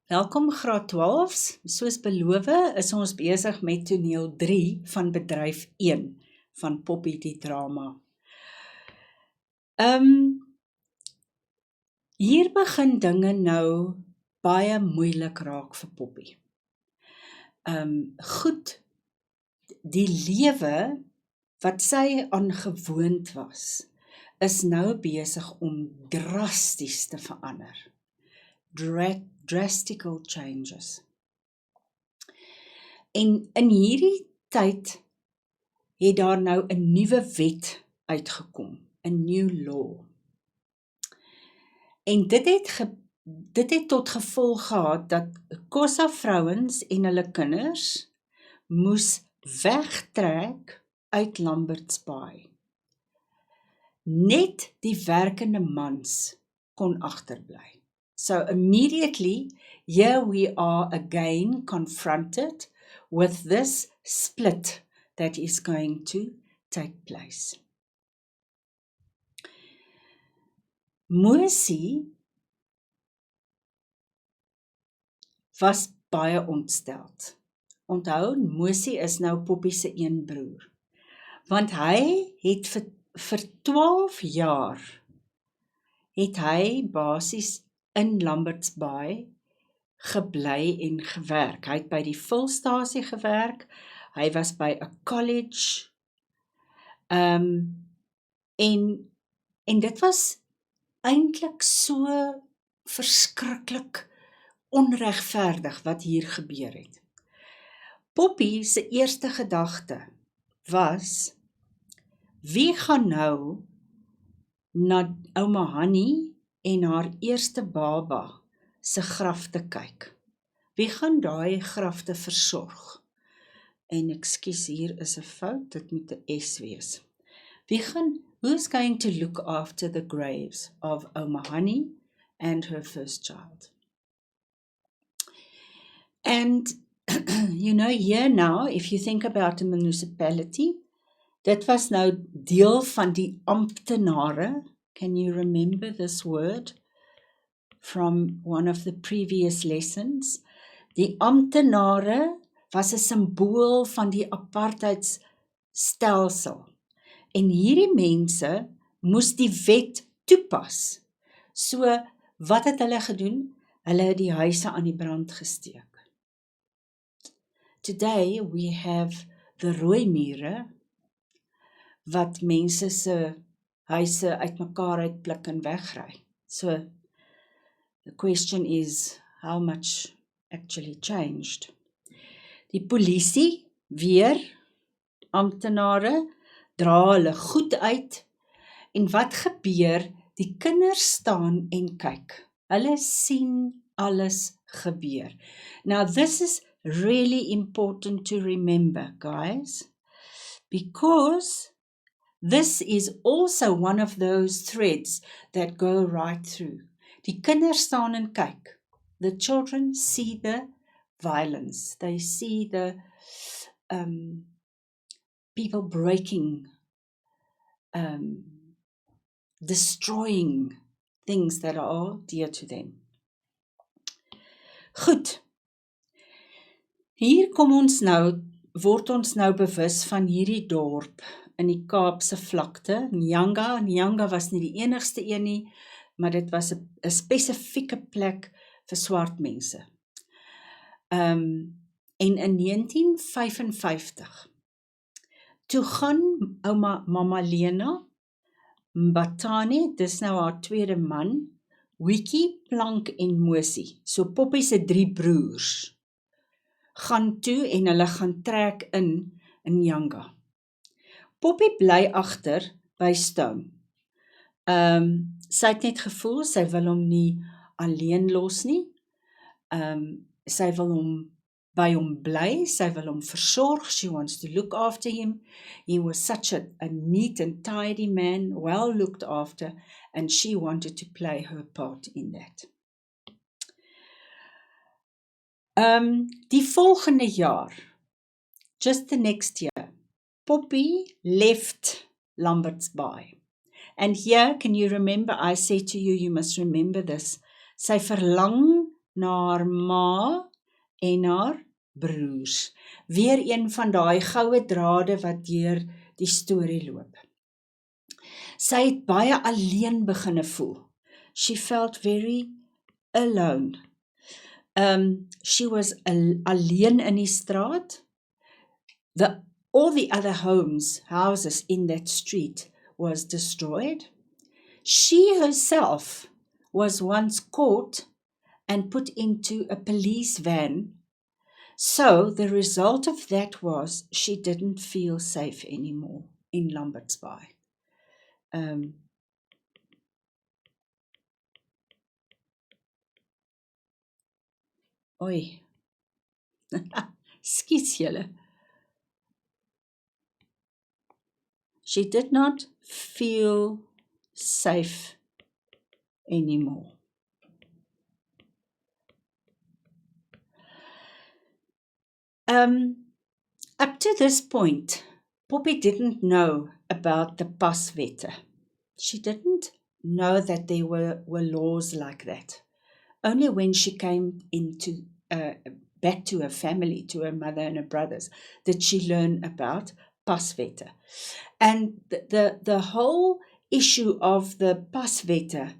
Welkom graad 12's. Soos beloof is ons besig met toneel 3 van bedryf 1 van Poppy die drama. Hier begin dinge nou baie moeilik raak vir Poppy. Goed, die lewe wat sy aan gewoond was, is nou besig om drasties te verander. Drastical changes. En in hierdie tyd het daar nou 'n nuwe wet uitgekom, 'n new law. En dit het tot gevolg gehad dat Xhosa vrouens en hulle kinders moes wegtrek uit Lambert's Bay. Net die werkende mans kon agterbly. So immediately, here we are again confronted with this split that is going to take place. Mosie was baie ontsteld. Onthou, Mosie is nou Poppy se een broer. Want hy het vir 12 jaar het hy basies in Lambert's Bay gebly en gewerk. Hy het by die vulstasie gewerk, hy was by 'n college, en dit was eintlik so verskriklik onregverdig wat hier gebeur het. Poppy se eerste gedagte was, wie gaan nou na ouma Hannie en haar eerste baba se grafte kyk? Wie gaan daai grafte versorg? En ekskuus, hier is 'n fout, dit moet 'n S wees. Who's going to look after the graves of ouma Hannie and her first child? And here now, if you think about a municipality, dit was nou deel van die amptenare. Can you remember this word from one of the previous lessons? Die amptenare was 'n simbool van die apartheidsstelsel. En hierdie mense moes die wet toepas. So, wat het hulle gedoen? Hulle het die huise aan die brand gesteek. Today we have the rooi mure wat mense se huise uitmekaar uitpluk en wegry. So, the question is, how much actually changed? Die polisie, weer, amptenare, dra hulle goed uit, en wat gebeur? Die kinders staan en kyk. Hulle sien alles gebeur. Now this is really important to remember, guys, because this is also one of those threads that go right through. Die kinders staan en kyk. The children see the violence. They see the people breaking, destroying things that are dear to them. Goed. Hier word ons nou bewus van hierdie dorp in die Kaapse vlakte, Nyanga. Nyanga was nie die enigste een nie, maar dit was 'n spesifieke plek vir swart mense. En in 1955, toe gaan Mama Lena Mbatane, dis nou haar tweede man, Wiki, Plank en Mosie, so Poppy se 3 broers, gaan toe en hulle gaan trek in Nyanga. Poppy bly agter by Stone. Sy het net gevoel, sy wil hom nie alleen los nie. Sy wil by hom bly, sy wil hom versorg, she wants to look after him. He was such a neat and tidy man, well looked after, and she wanted to play her part in that. Die volgende jaar, just the next year, Poppy left Lambert's Bay. And here, can you remember, I said to you, you must remember this, sy verlang na haar ma en haar broers. Weer een van daai goue drade wat deur die storie loop. Sy het baie alleen beginne voel. She felt very alone. She was alleen in die straat. All the other houses in that street was destroyed. She herself was once caught and put into a police van. So the result of that was she didn't feel safe anymore in Lambert's Bay. Oei. Skiet julle. She did not feel safe anymore. Up to this point, Poppy didn't know about the paswette. She didn't know that there were laws like that. Only when she came into back to her family, to her mother and her brothers, did she learn about paswette. And the whole issue of the paswette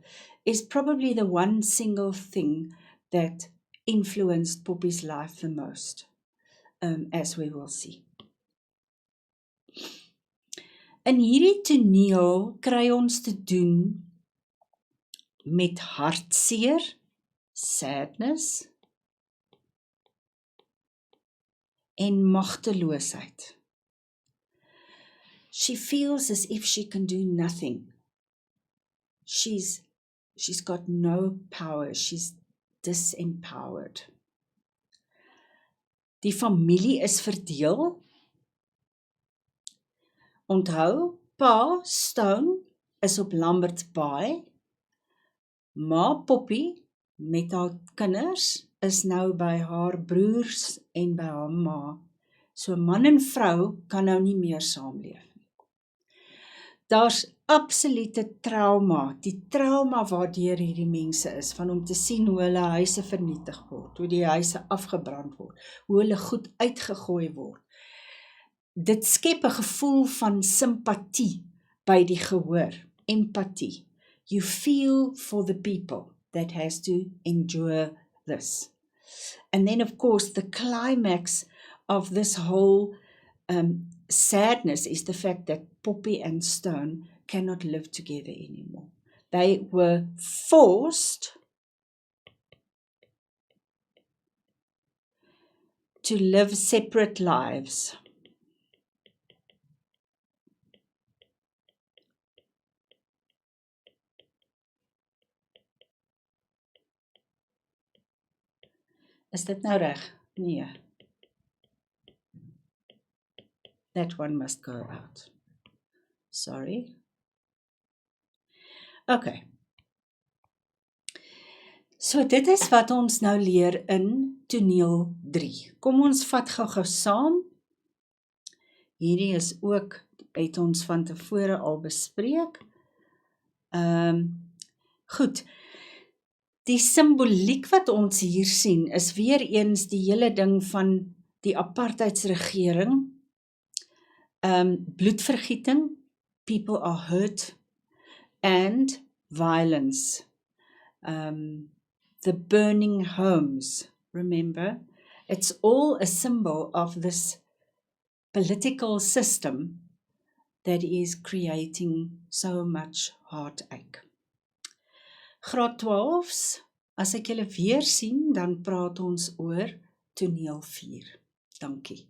is probably the one single thing that influenced Poppy's life the most, as we will see. In hierdie toneel kry ons te doen met hartseer, sadness en magteloosheid. She feels as if she can do nothing. She's got no power. She's disempowered. Die familie is verdeel. Onthou, pa Stone is op Lambert's Bay. Ma Poppy met haar kinders is nou by haar broers en by haar ma. So man en vrou kan nou nie meer saamleef. Daar's absolute trauma, die trauma waardeur hierdie mense is, van om te sien hoe hulle huise vernietig word, hoe die huise afgebrand word, hoe hulle goed uitgegooi word. Dit skep 'n gevoel van simpatie by die gehoor, empatie. You feel for the people that has to endure this. And then of course the climax of this whole sadness is the fact that Poppy and Stone cannot live together anymore. They were forced to live separate lives. Is dit nou reg? Nee. That one must go out. Sorry. Okay. So dit is wat ons nou leer in toneel 3. Kom ons vat gou saam. Hierdie is ook, het ons van tevore al bespreek. Goed. Die simboliek wat ons hier sien, is weer eens die hele ding van die apartheidsregering, bloedvergieting, people are hurt, and violence. The burning homes, remember, it's all a symbol of this political system that is creating so much heartache. Graad 12's, as ek julle weer sien, dan praat ons oor toneel 4. Dankie.